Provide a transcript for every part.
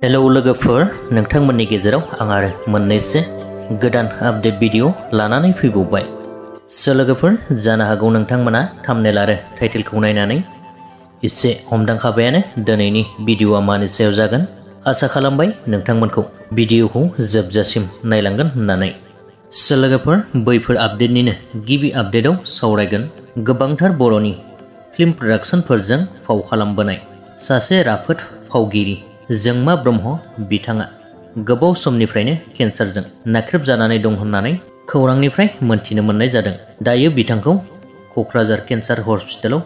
Hello लोगोफोर, नोंथांमोननि गेजेराव आं आरो मोननैसो गोदान आपडेट भिडिअ लानानै फैबावबाय। लोगोफोर, जानो हागौ नोंथांमोना थाम्बनेल आरो टाइटेलखौ नायनानै एसे हमदांखाबायानो दिनैनि भिडिअआ मानि सायाव जागोन। आसा खालामबाय नोंथांमोनखौ भिडिअखौ जोबजासिम नायलांगोन होननानै। लोगोफोर, बैफोर आपडेटनिनो गिबि आपडेटआव सावरायगोन गोबांथार बर'नि फिल्म प्रडाक्शनफोरजों फाव खालामबोनाय सासे राफोद फावगिरि जwng मा ब्रह्म बिथाङा गोबाव समनिफ्रायनो केन्सारजों नाख्रेबजानानै दं होननानै खौरांनिफ्राय मोनथिनो मोननाय जादों। दायो बिथांखौ क'क्राझार केन्सार हस्पिटालाव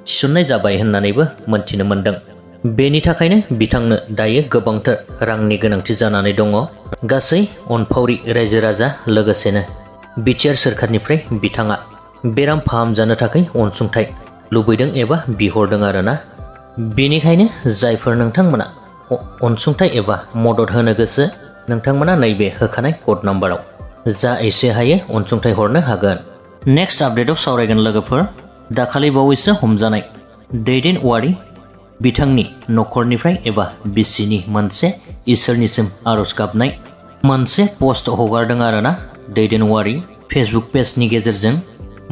थिसननाय जाबाय होननानैबो मोनथिनो मोनदों। बेनि थाखायनो बिथांनो दायो गोबांथार रांनि गोनांथि जानानै दङ। गासै अनफावरि रायजो राजा लोगोसेनो बिटिआर सोरखारनिफ्राय बिथाङा बेराम फाहामजानो थाखाय अनसुंथाइ लुबैदों एबा बिहरदों आरोना। बेनिखायनो जायफोर नोंथांमोना अनसुंथाइ एबा मदद होनो गोसो, नोंथांमोना नैबे होखानाय कड नाम्बाराव जा एसे हायो अनसुंथाइ हरनो हागोन। नेक्स्ट आपडेटआव सावरायगोन लोगोफोर, दाखालि बावैसो हमजानाय दैदेन औवारी बिथांनि न'खरनिफ्राय एबा बिसिनि मोनसे इसोरनिसिम आरज गाबनाय मोनसे पस्ट हगारदों आरोना दैदेन औवारी फेसबुक पेजनि गेजेरजों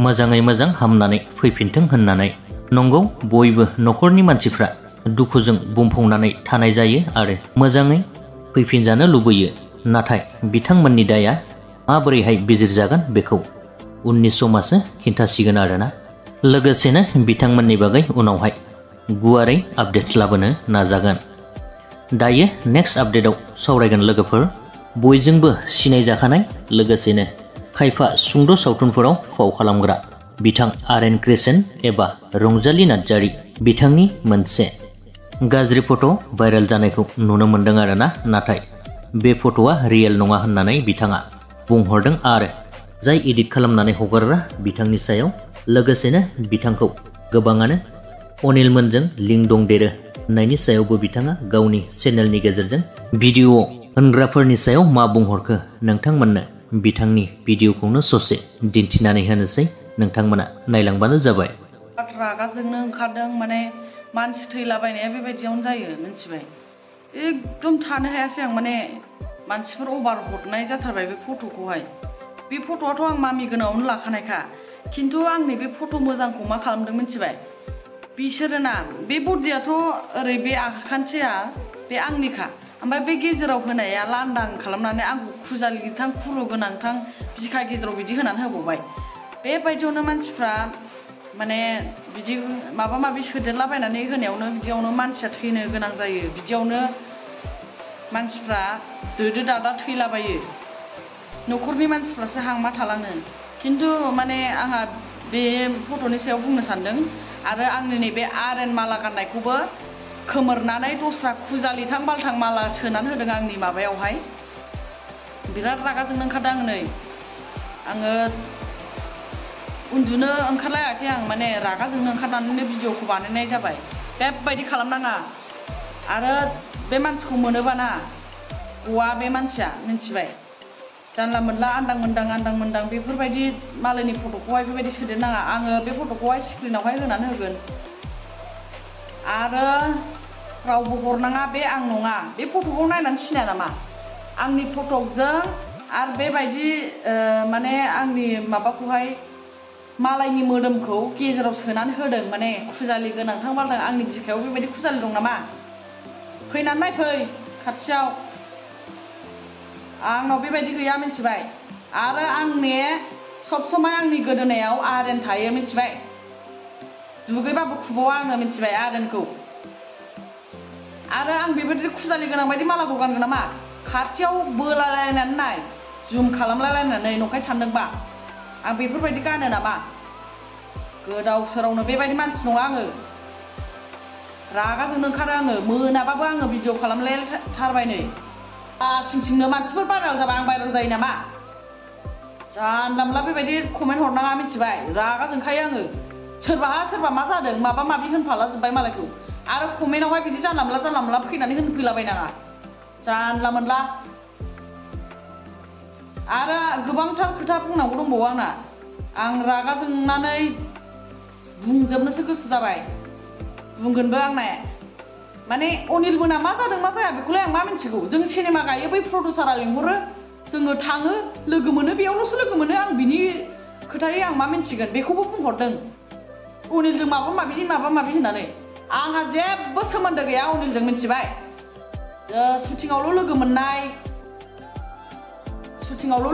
मोजाङै मोजां हामनानै फैफिनथों होननानै। नंगौ, बयबो न'खरनि मानसिफ्रा दुखुजों बुंफबनानै थानाय जायो आरो मोजाङै फैफिनजानो लुबैयो। नाथाय बिथांमोननि दाया माबोरैहाय बिजिरजागोन बेखौ उननि समासो खिन्थासिगोन आरोना। लोगोसेनो बिथांमोननि बागै उनावहाय गुवारै आपडेट लाबोनो नाजागोन। दायो नेक्स्ट आपडेटआव सावरायगोन लोगोफोर, बयजोंबो सिनायजाखानाय लोगोसेनो खायफा सुंद' सावथुनफोराव फाव खालामग्रा बिथां आर.एन. क्रिसेन एबा रंजाली नार्जारी बिथांनि मोनसे गाज्रि फट' भाइरेल जानायखौ नुनो मोनदों आरोना। नाथाय बे फट'आ रियेल नङा होननानै बिथाङा बुंहरदों आरो जाय एडिट खालामनानै हगारग्रा बिथांनि सायाव लोगोसेनो बिथांखौ गोबाङानो अनिलमोनजों लिंक दंदेरो होननायनि सायावबो बिथाङा गावनि चेनेलनि गेजेरजों भिडिअ होनग्राफोरनि सायाव मा बुंहरखो नोंथांमोननो बिथांनि भिडिअखौनो ससे दिन्थिनानै होनोसै, नोंथांमोना नायलांबानो जाबाय। रागाजोंनो ओंखारदों, माने मानसि थैलाबायनाया बेबायदियावनो जायो, मिथिबाय। एकदम थानो हायासै आं, माने मानसिफोर अभार हरनाय जाथारबाय बे फट'खौहाय। बे फट'आथ' आं मामि गोनाङावनो लाखानायखा, खिन्थु आंनि बे फट' मोजांखौ मा खालामदों मिथिबाय, बिसोरो ना बे बडियाथ' ओरै बे आखान्थिया बे आंनिखा, ओमफ्राय बे गेजेराव होनाया लांदां खालामनानै आंखौ खुजालिथां खुरु गोनांथां बिखा गेजेराव बिदि होनानै होबावबाय। बेबायदियावनो मानसिफ्रा माने बिदि माबा माबि सोदेरलाबायनानै होनायावनो बिदियावनो मानसिया थैनो गोनां जायो। बिदियावनो मानसिफ्रा दोदो दादा थैलाबायो, न'खरनि मानसिफ्रासो हांमा थालाङो। खिन्थु माने आंहा बे फट'नि सायाव बुंनो सानदों आरो आंनि नैबे आर.एन. माला गाननायखौबो खोमोरनानै दस्रा खुजालिथां बालथां माला सोनानै होदों आंनि माबायावहाय। बिराद रागा जोंनो ओंखारदों आं नै। आङो उन्दुनो ओंखारलायाखै आं, माने रागा जोंनो ओंखारनानैनो भिडिअखौ बानायनाय जाबाय। बेबायदि खालामनाङा आरो बे मानसिखौ मोनोबाना गवा बे मानसिया, मिथिबाय। जानला मोनला आन्दां मोन्दां बेफोरबायदि मालायनि फट'खौहाय बेबायदि सोदेरनाङा। आङो बे फट'खौहाय स्क्रिनावहाय होनानै होगोन आरो रावबो हरनाङा, बे आं नङा। बे फट'खौ नायनानै सिनाया नामा? आंनि फटकजों आरो बेबायदि माने आंनि माबाखौहाय मालायनि मोदोमखौ गेजेराव सोनानै होदों, माने खुजालि गोनांथां बालथां। आंनि बिखायाव बेबायदि खुजालि दं नामा? फैनानै नायफै खाथियाव, आंनाव बेबायदि गैया, मिथिबाय। आरो आंनि सब समाय आंनि गोदोनायाव आर.एन. थायो, मिथिबाय। दुगैबाबो खुबावा आङो, मिथिबाय, आर.एन.खौ। आरो आं बेबायदि खुजालि गोनां बायदि मालाखौ गानगोन नामा? खाथियाव बोलालायनानै नाय, जुम खालामलायलायनानै नंखाय सानदोंबा आं बेफोरबायदि गानो नामा? गोदाव सोरावनो बेबायदि मानसि नङा आङो। रागा जोंनो ओंखारो आङो, मोनाबाबो आङो भिडिअ खालामलायथारबाय नै। सिंनो मानसिफोर भाइरेल जाबा आं भाइरेल जायो नामा? जानला मोनला बेबायदि कमेन्ट हरनाङा, मिथिबाय। रागा जोंखायो आङो। सोरबा मा जादों माबा माबि होनफाला जोब्बाय मालायखौ, आरो कमेन्टआवहाय बिदि जानला मोनला फैनानै होनफैलाबायनाङा, जानला मोनला। आरो गोबांथार खोथा बुंनांगौ दंबावो आंना। आं रागा जोंनानै बुंजोबनोसो गोसो जाबाय, बुंगोनबो आंना। माने अनिल मोना मा जादों मा जाया बेखौलाय आं मा मिन्थिगौ जों सिनेमा गायो बै प्रडिउसारा लिंहरो जोङो थाङो लोगो मोनो बेयावल'सो लोगो मोनो आं बिनि खोथायै आं मा मिन्थिगोन बेखौबो बुंहरदों अनिलजों माबा माबि होननानै आंहा जेबो सोमोन्दो गैया अनिलजों मिन्थिबाय शुटिंआवल'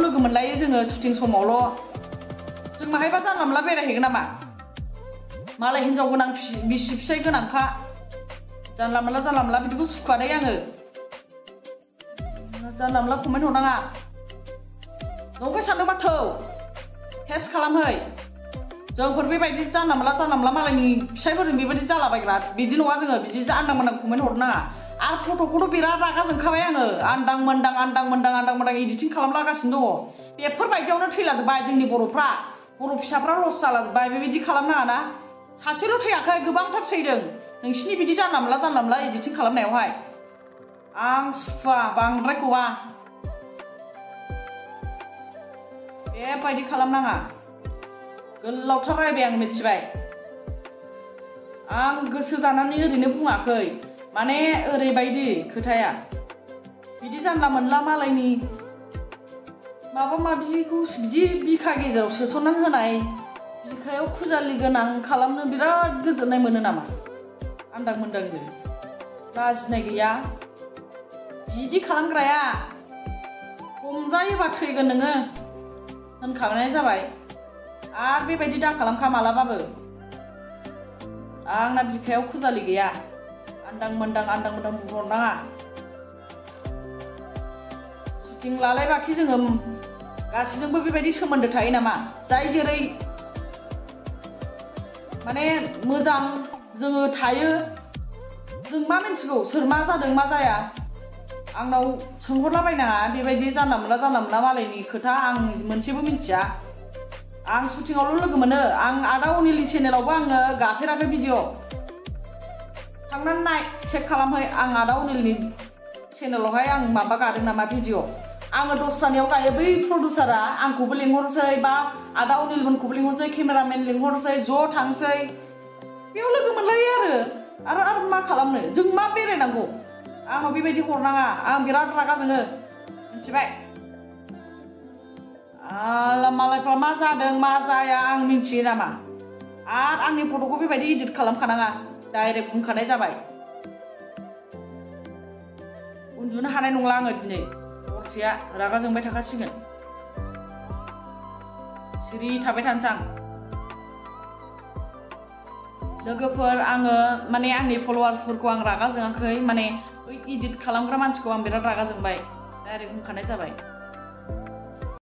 लोगो मोनलायो जोङो शुटिं समावल' जों माहायबा जानला मोनला बेरायहैगोन नामा मालाय हिनजाव गोनां बिसि फिसाय गोनांखा जानला मोनला बिदिखौ सुखुवादै आङो जानला मोनला कमेन्ट हरनाङा नंखाय सानदोंबा थौ टेस्ट खालामहै जोंफोर बेबायदि जानला मोनला मालायनि फिसायफोरजों बेबायदि जालाबायग्रा बिदि नङा जोङो बिदि आन्दां मोन्दां कमेन्ट हरनाङा आरो फट'खौथ' बिराद रागा जोंखाबाय आङो आन्दां मोन्दां एडिटिं खालामलागासिनो दङ बेफोरबायदियावनो थैलाजोब्बाय जोंनि बर'फ्रा बर' फिसाफ्रा लस जालाजोब्बाय बेबायदि खालामनाङा ना सासेल' थैयाखै गोबांथार थैदों नोंसिनि बिदि जानला मोनला एडिटिं खालामनायावहाय आं सुखुवा बांद्रायखौबा बेबायदि खालामनाङा गोलावथार रायबाय आं मिथिबाय आं गोसो जानानै ओरैनो बुङाखै माने ओरैबायदि खोथाया बिदि जानला मोनला मालायनि माबा माबिखौ बिदि बिखा गेजेराव सोसननानै होनाय बिखायाव खुजालि गोनां खालामनो बिराद गोजोननाय मोनो नामा आन्दां मोन्दांजों लाजिनाय गैया बिदि खालामग्राया हमजायोबा थैगोन नोङो होनखानाय जाबाय आरो बेबायदि दा खालामखा मालाबाबो आंना बिखायाव खुजालि गैया आन्दां मोन्दां बुंहरनाङा शुटिं लालायबाखि जोङो गासैजोंबो बेबायदि सोमोन्दो थायो नामा जाय जेरै माने मोजां जोङो थायो जों मा मिन्थिगौ सोर मा जादों मा जाया आंनाव सोंहरलाबायनाङा बेबायदि जानला मोनला मालायनि खोथा आं मोनसेबो मिन्थिया आं शुटिंआवल' लोगो मोनो आं आदा अनिलनि चेनेलावबो आङो गाफेराखै भिडिअ थांनानै नाय चेक खालामहै आं आदा अनिलनि चेनेलावहाय आं माबा गादों नामा भिडिअ आङो दस्रानियाव गायो बै प्रडिउसारा आंखौबो लिंहरसै बा आदा अनिलमोनखौबो लिंहरसै केमेरामेन लिंहरसै ज' थांसै बेयाव लोगो मोनलायो आरो मा खालामनो जों मा बेरायनांगौ आंनाव बेबायदि हरनाङा आं बिराद रागा जोङो मिथिबाय मालायफ्रा मा जादों मा जाया आं मिन्थियो नामा आरो आंनि फट'खौ बेबायदि इडिट खालामखानाङा डाइरेक्ट बुंखानाय जाबाय उन्दुनो हानाय नंला आङो दिनै हरसेया रागा जोंबाय थाखासिगोन सिरि थाबाय थानोसै आं लोगोफोर आङो माने आंनि फल'वार्सफोरखौ आं रागा जोङाखै माने बै इडिट खालामग्रा मानसिखौ आं बिराद रागा जोंबाय डाइरेक्ट बुंखानाय जाबाय